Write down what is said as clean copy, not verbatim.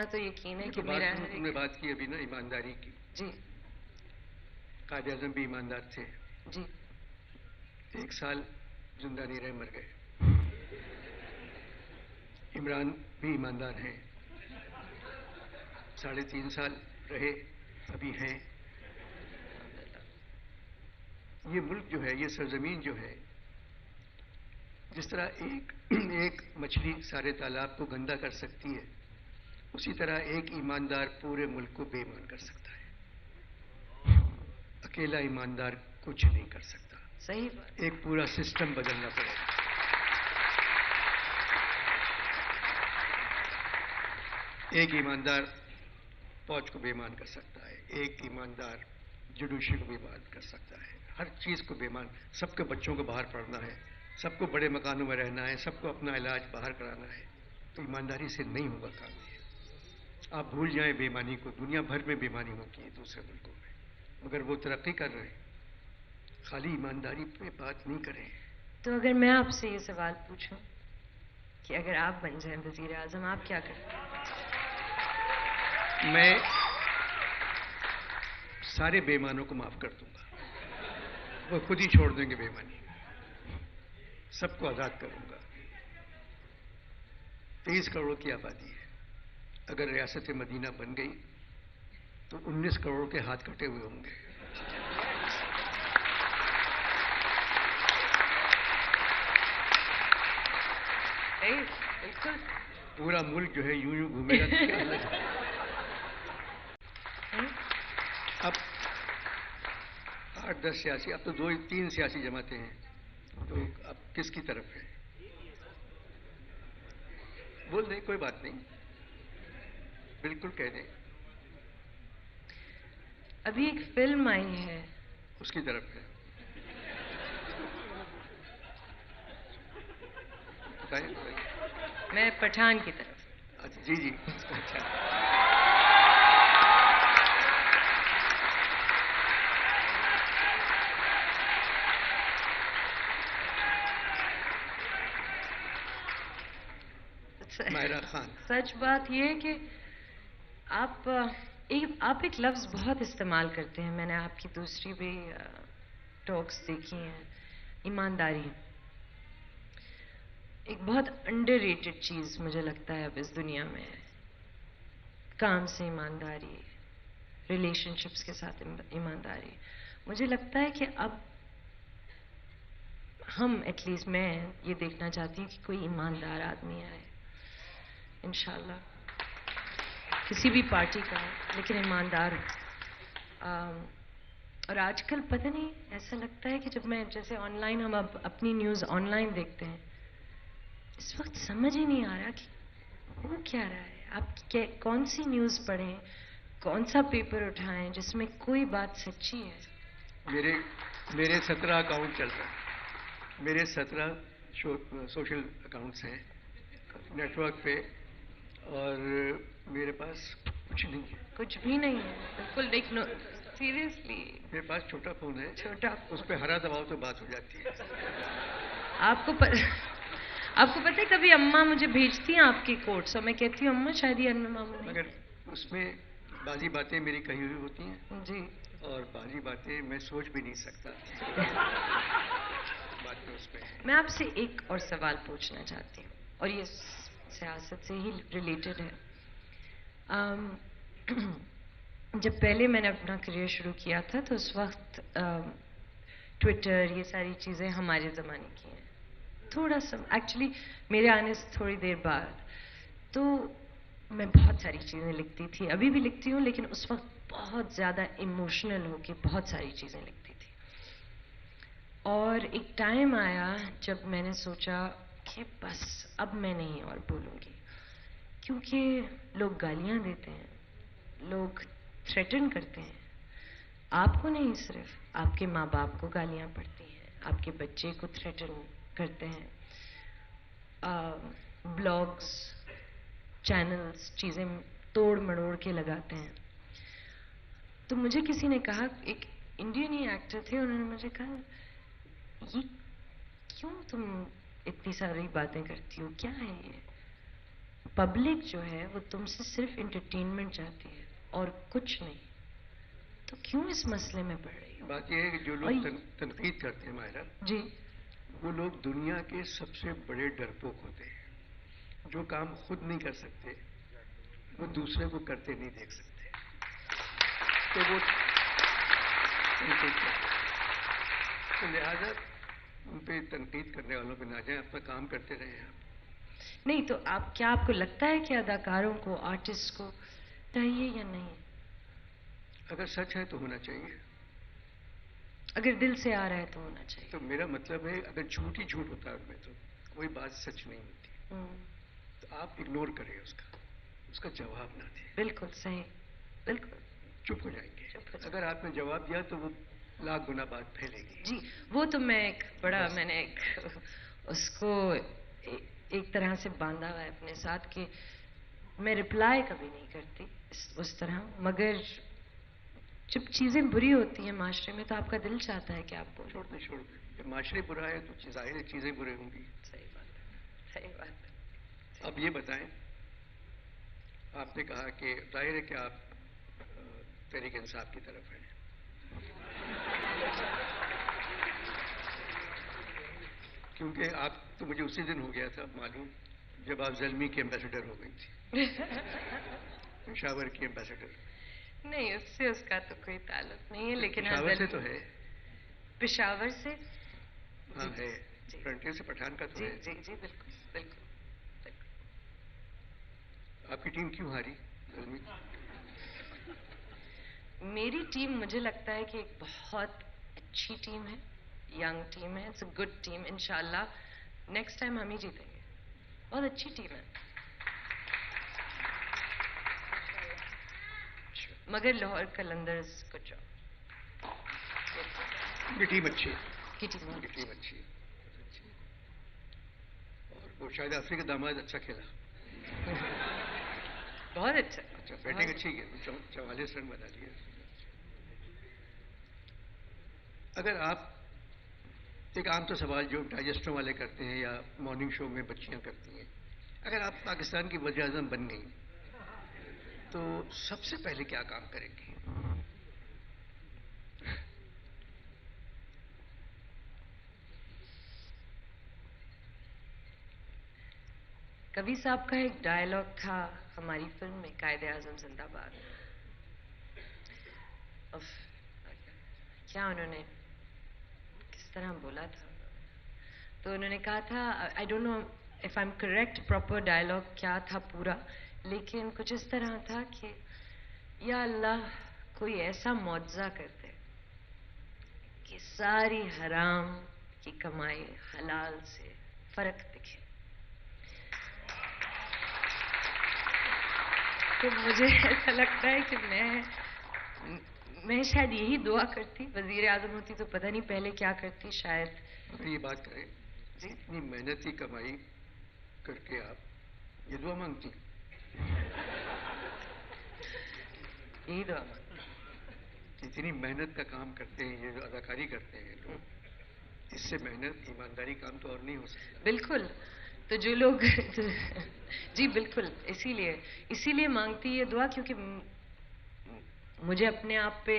तो यकीन है कि मेरा तुमने बात की अभी ना ईमानदारी की। जी। कायद आज़म भी ईमानदार थे जी। 1 साल जिंदा नहीं रहे, मर गए। इमरान भी ईमानदार हैं, 3.5 साल रहे, अभी हैं। ये मुल्क जो है, ये सरजमीन जो है, जिस तरह एक मछली सारे तालाब को गंदा कर सकती है, उसी तरह एक ईमानदार पूरे मुल्क को बेईमान कर सकता है। अकेला ईमानदार कुछ नहीं कर सकता। सही। एक पूरा सिस्टम बदलना पड़ेगा। एक ईमानदार फौज को बेईमान कर सकता है, एक ईमानदार जुडिशरी को बेईमान कर सकता है, हर चीज़ को बेईमान। सबके बच्चों को बाहर पढ़ना है, सबको बड़े मकानों में रहना है, सबको अपना इलाज बाहर कराना है, तो ईमानदारी से नहीं होगा काम ये। आप भूल जाएं बेईमानी को, दुनिया भर में बेईमानी होती है दूसरे मुल्कों में, मगर वो तरक्की कर रहे हैं। खाली ईमानदारी पे बात नहीं करें। तो अगर मैं आपसे ये सवाल पूछूं कि अगर आप बन जाएं वजीर आजम, आप क्या करें? मैं सारे बेईमानों को माफ कर दूंगा, वो खुद ही छोड़ देंगे बेईमानी, सबको आजाद करूंगा। 23 करोड़ की आबादी है, अगर रियासत मदीना बन गई तो 19 करोड़ के हाथ कटे हुए होंगे। बिल्कुल। पूरा मुल्क जो है यूं यूं घूमेगा तो क्या हाल है? अब 8-10 सियासी, अब तो 2-3 सियासी जमातें हैं, तो अब किसकी तरफ है? बोल दें, कोई बात नहीं, बिल्कुल कह दें। अभी एक फिल्म आई है, उसकी तरफ है, बताइए। मैं पठान की तरफ। अच्छा, जी जी, अच्छा। मायरा खान। सच बात यह है कि आप एक लफ्ज़ बहुत इस्तेमाल करते हैं, मैंने आपकी दूसरी भी टॉक्स देखी हैं, ईमानदारी। एक बहुत अंडररेटेड चीज़ मुझे लगता है अब इस दुनिया में है। काम से ईमानदारी, रिलेशनशिप्स के साथ ईमानदारी। मुझे लगता है कि अब हम, एटलीस्ट मैं ये देखना चाहती हूँ कि कोई ईमानदार आदमी आए, इंशाल्लाह, किसी भी पार्टी का, लेकिन ईमानदार हो। और आजकल पता नहीं, ऐसा लगता है कि जब मैं, जैसे ऑनलाइन हम अब अपनी न्यूज़ ऑनलाइन देखते हैं, इस वक्त समझ ही नहीं आ रहा कि हो क्या रहा है। आप कौन सी न्यूज़ पढ़ें, कौन सा पेपर उठाएं जिसमें कोई बात सच्ची है। मेरे 17 अकाउंट चल रहे हैं, मेरे 17 सोशल अकाउंट्स हैं नेटवर्क पे, और मेरे पास कुछ नहीं है। कुछ भी नहीं है, बिल्कुल। देखो सीरियसली, मेरे पास छोटा फोन है, छोटा, उस पर हरा दबाव तो बात हो जाती है। आपको पता है, कभी अम्मा मुझे भेजती हैं आपके कोट्स और मैं कहती हूँ अम्मा शायद ये अन्ना मामू नहीं, मगर उसमें बाजी बातें मेरी कही हुई होती हैं जी, और बाजी बातें मैं सोच भी नहीं सकता। बात तो उसमें है। मैं आपसे एक और सवाल पूछना चाहती हूँ, और ये सियासत से ही रिलेटेड है। जब पहले मैंने अपना करियर शुरू किया था तो उस वक्त ट्विटर, ये सारी चीज़ें हमारे ज़माने की हैं। थोड़ा सा एक्चुअली मेरे आने से थोड़ी देर बाद तो मैं बहुत सारी चीज़ें लिखती थी, अभी भी लिखती हूँ, लेकिन उस वक्त बहुत ज़्यादा इमोशनल होके बहुत सारी चीज़ें लिखती थी। और एक टाइम आया जब मैंने सोचा कि बस अब मैं नहीं और बोलूँगी, क्योंकि लोग गालियाँ देते हैं, लोग थ्रेटन करते हैं। आपको नहीं, सिर्फ आपके माँ बाप को गालियाँ पड़ती हैं, आपके बच्चे को थ्रेटन करते हैं, ब्लॉग्स, चैनल्स चीज़ें तोड़ मड़ोड़ के लगाते हैं। तो मुझे किसी ने कहा, एक इंडियन ही एक्टर थे, उन्होंने मुझे कहा ये क्यों तुम इतनी सारी बातें करती हो, क्या है ये? पब्लिक जो है वो तुमसे सिर्फ इंटरटेनमेंट चाहती है और कुछ नहीं, तो क्यों इस मसले में पड़ रही हो? बात यह है कि जो और लोग तनकीद करते हैं मायरा, जी, वो लोग दुनिया के सबसे बड़े डरपोक होते हैं। जो काम खुद नहीं कर सकते वो दूसरे को करते नहीं देख सकते, तो वो तनकीद करते हैं। तो लिहाजा उन पे तनकीद करने वालों पे ना जाए, अपना काम करते रहे आप। नहीं तो आप क्या, आपको लगता है कि अदाकारों को, आर्टिस्ट को चाहिए या नहीं? अगर सच है तो होना चाहिए। अगर दिल से आ रहा है तो होना चाहिए। तो मेरा मतलब है, अगर झूठ ही झूठ होता है उनमें तो कोई बात सच नहीं होती। तो आप इग्नोर करें उसका जवाब ना दें। बिल्कुल सही, बिल्कुल चुप हो जाएंगे। चुप हो जाए। अगर आपने जवाब दिया तो वो लाख गुना बात फैलेगी। जी, वो तो मैं एक बड़ा, बस। मैंने एक उसको एक तरह से बांधा हुआ है अपने साथ कि मैं रिप्लाई कभी नहीं करती उस तरह, मगर जब चीजें बुरी होती हैं माशरे में तो आपका दिल चाहता है कि आप बोलो। छोड़ दे। जब माशरे बुरा है तो जाहिर है चीजें बुरी होंगी। सही बात है, सही बात है। अब ये बताएं, आपने कहा कि जाहिर है कि आप तहरीक इंसाफ की तरफ हैं। क्योंकि आप तो मुझे उसी दिन हो गया था मालूम जब आप ज़ल्मी की एम्बेसडर हो गई थी। पेशावर की एम्बेसडर। नहीं, उससे उसका तो कोई ताल्लुक नहीं है, लेकिन हाँ पेशावर से तो है। पेशावर से। हाँ जी, है। जी, फ्रंटियर से पठान का तो जी है। जी जी, बिल्कुल बिल्कुल बिल्कुल। आपकी टीम क्यों हारी ज़ल्मी? मेरी टीम, मुझे लगता है कि एक बहुत अच्छी टीम है, यंग टीम है, इट्स अ गुड टीम। इंशाल्लाह नेक्स्ट टाइम हम ही जीतेंगे। बहुत अच्छी टीम है, मगर लाहौर कलंदर्स गुड जॉब। उनकी टीम अच्छी है। की टीम बहुत उनकी अच्छी टीम है। अच्छी है। अच्छी है। और वो शायद अफ्रीका दामाद अच्छा खेला। बहुत अच्छा। अच्छा, बैटिंग अच्छी की, 44 रन बना लिए। अगर आप, एक आम तो सवाल जो डाइजेस्टों वाले करते हैं या मॉर्निंग शो में बच्चियां करती हैं, अगर आप पाकिस्तान की वज़ीर आज़म बन गई तो सबसे पहले क्या काम करेंगी? कवि साहब का एक डायलॉग था हमारी फिल्म में, कायदे आजम जिंदाबाद। उफ, क्या उन्होंने किस तरह बोला था? तो उन्होंने कहा था, I don't know if I am correct, proper dialogue क्या था पूरा, लेकिन कुछ इस तरह था कि या अल्लाह कोई ऐसा मुआवजा कर दे कि सारी हराम की कमाई हलाल से फर्क दिखे। तो मुझे ऐसा लगता है कि मैं शायद यही दुआ करती, वजीर आजम होती तो पता नहीं पहले क्या करती शायद। अगर ये बात करें, जी, इतनी मेहनती कमाई करके आप ये दुआ मांगती? यही दुआ मांगती। इतनी मेहनत का काम करते हैं, ये जो अदाकारी करते हैं लोग, इससे मेहनत ईमानदारी काम तो और नहीं हो सकता। बिल्कुल। तो जो लोग जी बिल्कुल, इसीलिए इसीलिए मांगती ये दुआ, क्योंकि मुझे अपने आप पे